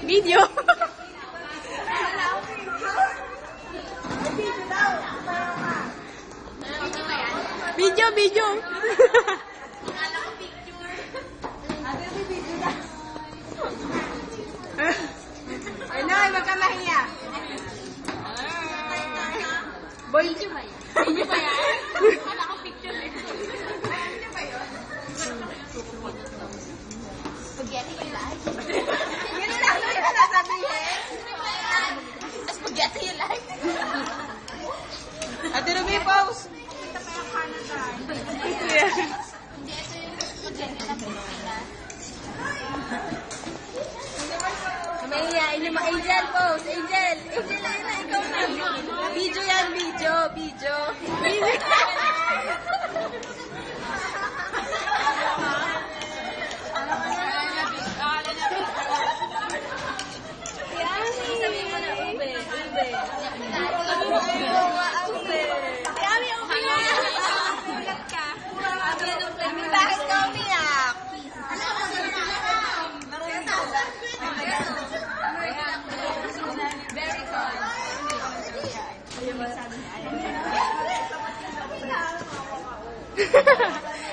Video. Video. Ano, wag ka mahiya. Boy, video ba yan? Video ba yan? Wala akong picture eh. Ano ba yun? Spaghetti you like? Yun lang yung nasasabihin. Spaghetti you like? Ate Ruby, pause. Ito pa yung Canada. Hindi, ito yung spaghetti na Pilipinas. Mahiya, Angel, pause. Angel, ayun na, ikaw na. Video yan, video. Sabihin mo na, ube. Bakit ka umiyak? Very fun.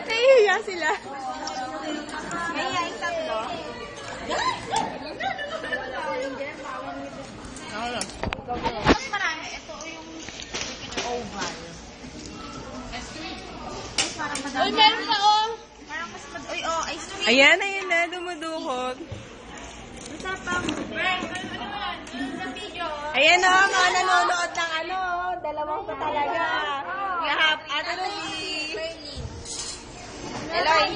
Nahihiya sila. Mahihiya yung tatlo. Mas marami. Ito yung oval. Parang madami. Uy, meron pa oh! Parang mas madami. Uy, oh, ice cream. Ayan na, dumudukot. Masarap pa. Ayan o, mga nanonood ng dalawang to talaga. Yahap, Ate Ruby. Eloy.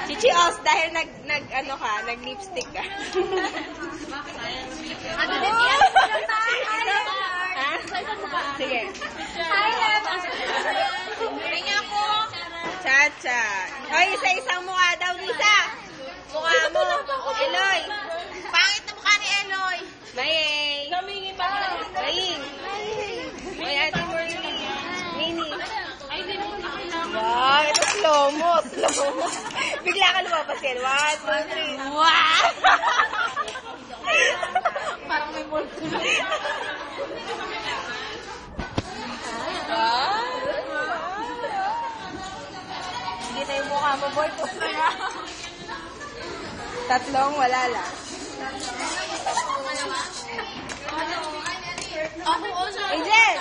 Chichi Os, dahil nag-lipstick ka. Ano din yan? Ha? Sige. Hi, Leva. Ring ako. Cha-cha. Hoy, isa-isang mukha daw, Lisa. Mukha mo. Eloy. Pangit na mukha ni Eloy. Maying. Maying. Hoy, Ate Merlin. Mini. Ay, di mo nakailangan. Wow, ito slow mo. Bigla ka lumabas yan. 1, 2, 3. Wow! Parang may multo. Sige na yung mukha mo, boy. Tatlong, wala lang. Angel!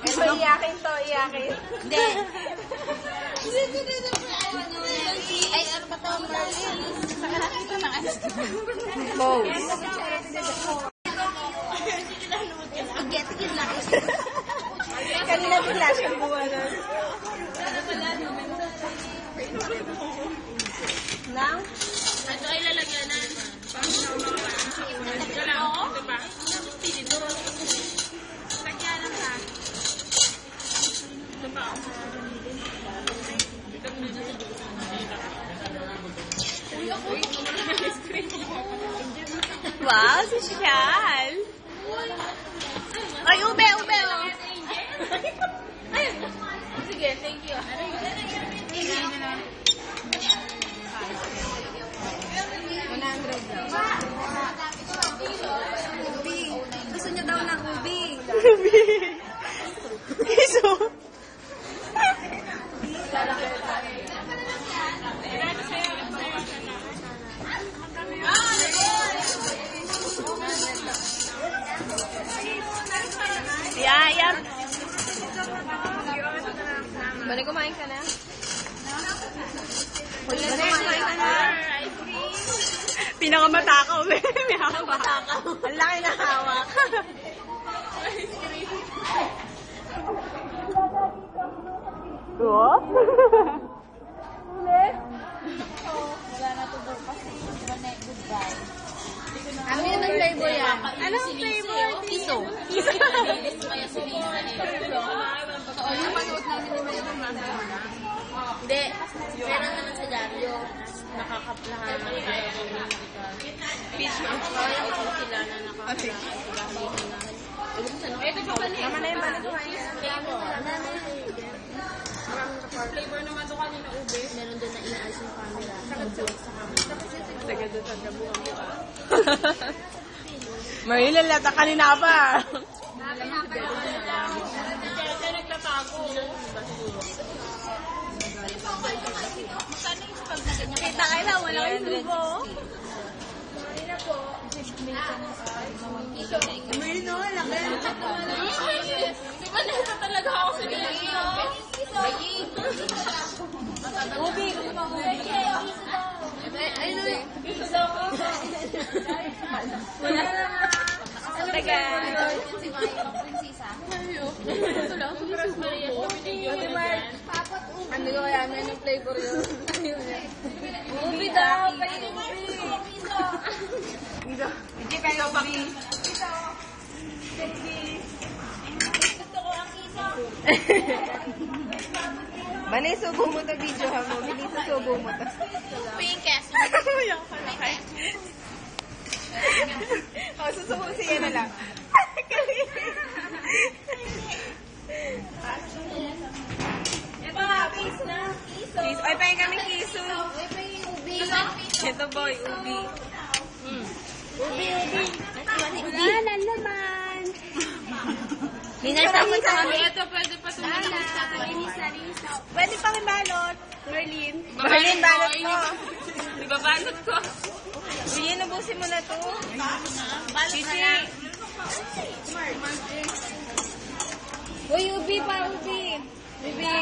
Ito, iyakin to, iyakin. Hindi. Ay, ano ba ito? Saka nakita ng ano. Pose. Spaghetti yun lang. Kanina bigla siyang buwanan. Nang? Ito ay lalagyanan. Ito lang. Diba? Dito. Lagyanan ka. Diba? Wow, sosyal. Ay, ube. Oh. Sige, thank you. Gusto niya daw ng ubi. Kiso. Yan. Balik kumain ka na? Balik kumain ka na? Pinakamatakaw, may hawak. Ang laki na hawak. What? Wala na to daw kasi. Goodbye. Ano yung flavor yan? Anong flavor? Kiso. Kaya si Lisa eh. Totoo yung manood namin ni Maymana. Hindi. Meron naman sa dyaryo. Nakakaplahan ng Fish man. kaya ko sila na nakakaplahan. Ito pa ba niya? Tama na yung balik kumain ka na. Flavor naman ito kanina ube. Meron din na inaayos yung camera. Sa camera. Marilyn, lata kanina pa. Kita kayo lang, wala kayong subo. Marino, laki. Di ba nito talaga ako sa video? Ubi, Ayun na eh. Ito daw ko. Wala. Taga. Si Mayo, prinsesa. Mayo. Ito lang. Ate Maria. Ate Mark. Ano ko kaya na yung flavor yun? Ubi daw. Hindi kayo ubi. Gusto ko ang isa. Bani, subo mo to video ha mo. Bilis subo mo to. Pinkest. O, susubo siya na lang. Ito nga, kiss na. Kiss. Ay, pahin kami kiso. Uy, pa yung ubi. Ito boy, ubi. Ubi. Wala naman. Minasama sa kami. Ito, pwede pa Sarisa. Pwede pang ibalot. Merlin. Merlin, balot ko. Ibabalot ko. Uy, nabusin mo na to. Balot na lang. Uy, ubi pa, ubi. Ubi.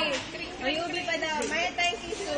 Uy, ubi pa daw. Maya tayong kiso.